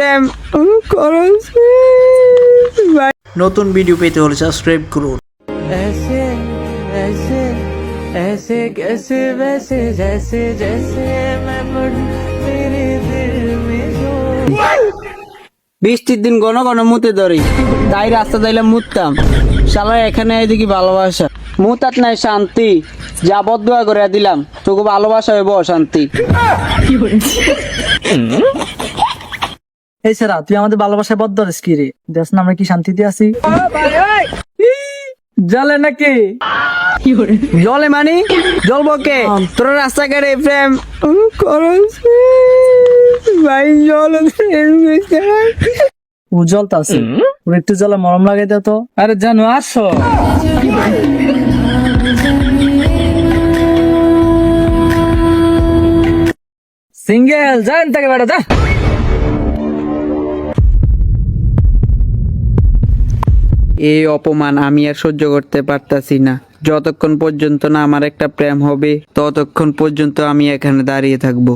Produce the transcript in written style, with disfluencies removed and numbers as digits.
প্রেম করো। নতুন ভিডিও পেতে হলে সাবস্ক্রাইব করুন। ऐसे ऐसे ऐसे कैसे वैसे जैसे जैसे मैं तेरे दिल में जो বৃষ্টির দিন ঘন ঘন মুতে ধরি, তাই রাস্তা যাইলে মুততাম। শালা এখানে এদিকে ভালোবাসা মুতাত নাই শান্তি, যা বদুয়া করে দিলাম তোকে ভালোবাসা হইব শান্তি। এই সেরা তুই আমাদের ভালোবাসায় বদ্ধ রেস কি রে, দেখ না আমরা কি শান্তিতে আছি। জলে নাকি জলে মানি জ্বলবো কে, তোর রাস্তাঘাটে প্রেম করো ভাই, জল ও জলটা আছে, ওর একটু জলে মরম লাগাই দাও তো। আরে জানো আসো সিঙ্গেল যান থেকে বেড়া যা। এই অপমান আমি আর সহ্য করতে পারতাছি না। যতক্ষণ পর্যন্ত না আমার একটা প্রেম হবে ততক্ষণ পর্যন্ত আমি এখানে দাঁড়িয়ে থাকবো।